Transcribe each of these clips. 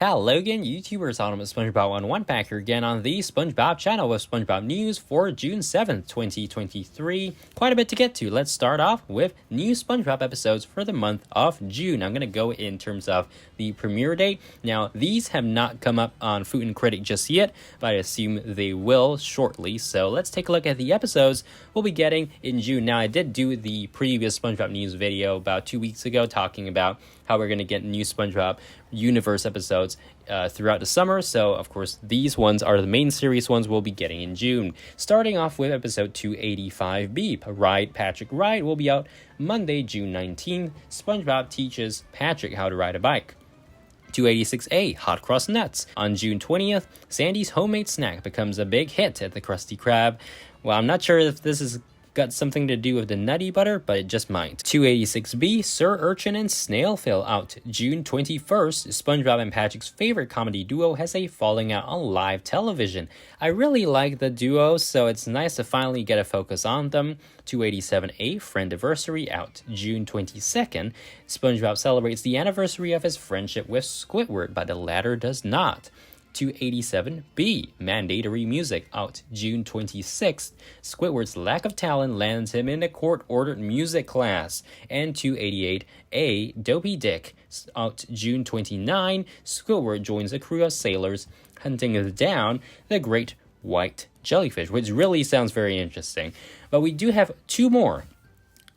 Hello again, YouTubers. I'm SpongeBob back here again on the SpongeBob channel with SpongeBob news for June 7th, 2023. Quite a bit to get to. Let's start off with new SpongeBob episodes for the month of June. I'm going to go in terms of the premiere date. Now, these have not come up on Food and Critic just yet, but I assume they will shortly. So let's take a look at the episodes we'll be getting in June. Now, I did do the previous SpongeBob news video about 2 weeks ago talking about how we're going to get new SpongeBob Universe episodes throughout the summer. So, of course, these ones are the main series ones we'll be getting in June. Starting off with episode 285B, Ride Patrick Ride, will be out Monday, June 19th. SpongeBob teaches Patrick how to ride a bike. 286A, Hot Cross Nuts. On June 20th, Sandy's homemade snack becomes a big hit at the Krusty Krab. Well, I'm not sure if this is got something to do with the nutty butter, but it just might. 286B, Sir Urchin and Snailfail, out June 21st. SpongeBob and Patrick's favorite comedy duo has a falling out on live television. I really like the duo, so it's nice to finally get a focus on them. 287A, Friendiversary, out June 22nd. SpongeBob celebrates the anniversary of his friendship with Squidward, but the latter does not. 287B, Mandatory Music, out June 26th. Squidward's lack of talent lands him in a court-ordered music class. And 288A, Dopey Dick, out June 29. Squidward joins a crew of sailors hunting down the great white jellyfish, which really sounds very interesting. But we do have two more.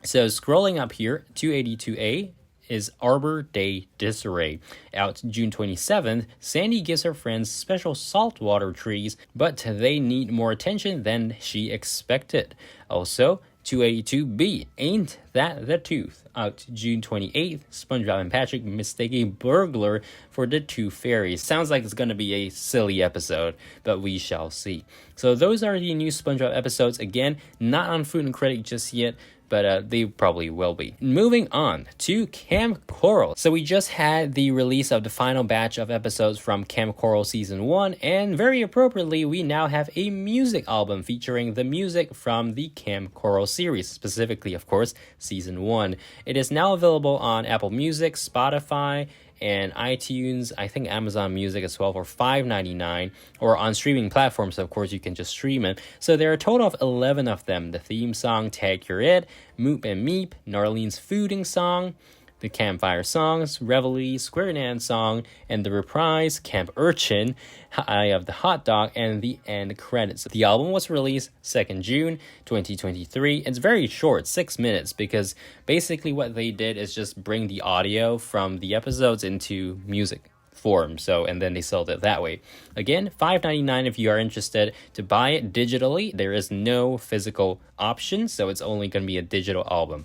So scrolling up here, 282A, is Arbor Day Disarray. Out June 27th, Sandy gives her friends special saltwater trees, but they need more attention than she expected. Also, 282B, Ain't That the Tooth? Out June 28th, SpongeBob and Patrick mistake a burglar for the Tooth Fairy. Sounds like it's going to be a silly episode, but we shall see. So those are the new SpongeBob episodes. Again, not on Food and Critic just yet, but they probably will be. Moving on to Kamp Koral. So we just had the release of the final batch of episodes from Kamp Koral Season 1, and very appropriately, we now have a music album featuring the music from the Kamp Koral series, specifically, of course, Season 1. It is now available on Apple Music, Spotify, and iTunes, I think Amazon Music as well, for $5.99, or on streaming platforms, so of course you can just stream it. So there are a total of 11 of them. The theme song, Tag You're It, Moop and Meep, Narlene's Fooding Song, the Campfire Songs, Reveille, Square Dance Song, and the reprise, Camp Urchin, Eye of the Hot Dog, and the end credits. The album was released 2nd June 2023. It's very short, 6 minutes, because basically what they did is just bring the audio from the episodes into music form, and then they sold it that way. Again, $5.99 if you are interested to buy it digitally. There is no physical option, so it's only going to be a digital album.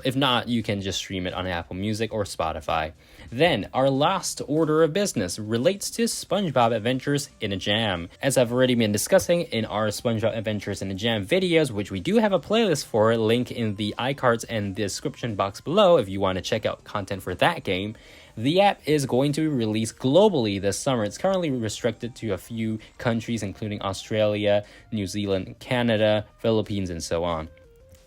If not, you can just stream it on Apple Music or Spotify. Then, our last order of business relates to SpongeBob Adventures in a Jam. As I've already been discussing in our SpongeBob Adventures in a Jam videos, which we do have a playlist for, link in the iCards and description box below if you want to check out content for that game. The app is going to be released globally this summer. It's currently restricted to a few countries, including Australia, New Zealand, Canada, Philippines, and so on.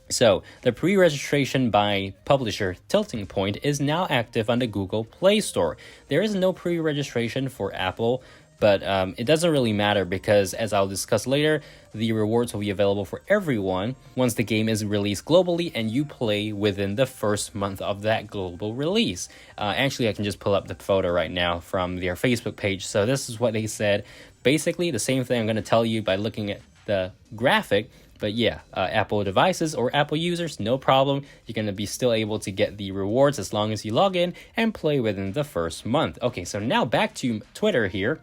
So, the pre-registration by publisher Tilting Point is now active on the Google Play Store. There is no pre-registration for Apple, but it doesn't really matter because, as I'll discuss later, the rewards will be available for everyone once the game is released globally and you play within the first month of that global release. Actually, I can just pull up the photo right now from their Facebook page. So this is what they said. Basically, the same thing I'm going to tell you by looking at the graphic. But yeah, Apple devices or Apple users, no problem. You're going to be still able to get the rewards as long as you log in and play within the first month. Okay, so now back to Twitter here.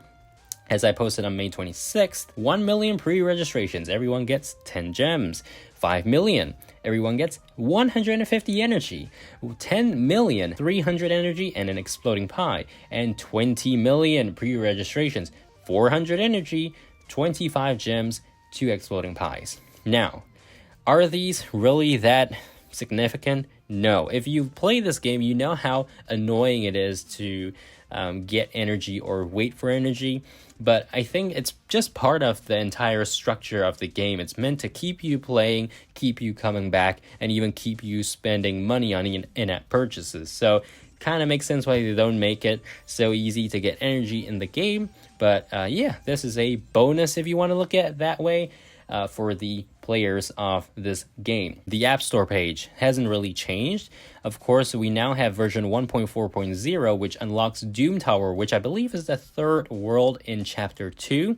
As I posted on May 26th, 1 million pre-registrations. Everyone gets 10 gems. 5 million. Everyone gets 150 energy. 10 million, 300 energy, and an exploding pie. And 20 million pre-registrations. 400 energy, 25 gems, 2 exploding pies. Now, are these really that significant? No. If you play this game, you know how annoying it is to get energy or wait for energy. But I think it's just part of the entire structure of the game. It's meant to keep you playing, keep you coming back, and even keep you spending money on in-app purchases. So kind of makes sense why they don't make it so easy to get energy in the game. But yeah, this is a bonus if you want to look at it that way for the players of this game. The App Store page hasn't really changed. Of course, we now have version 1.4.0, which unlocks Doom Tower, which I believe is the third world in Chapter 2.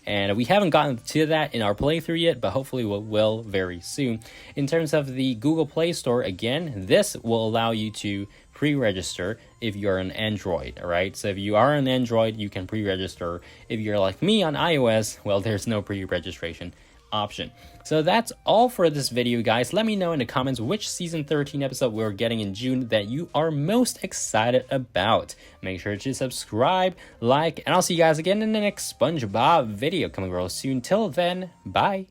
And we haven't gotten to that in our playthrough yet, but hopefully we will very soon. In terms of the Google Play Store, again, this will allow you to pre-register if you're an Android, all right? So if you are an Android, you can pre-register. If you're like me on iOS, well, there's no pre-registration option. So that's all for this video, guys. Let me know in the comments which season 13 episode we're getting in June that you are most excited about. Make sure to subscribe, like, and I'll see you guys again in the next SpongeBob video coming real soon. Till then, bye.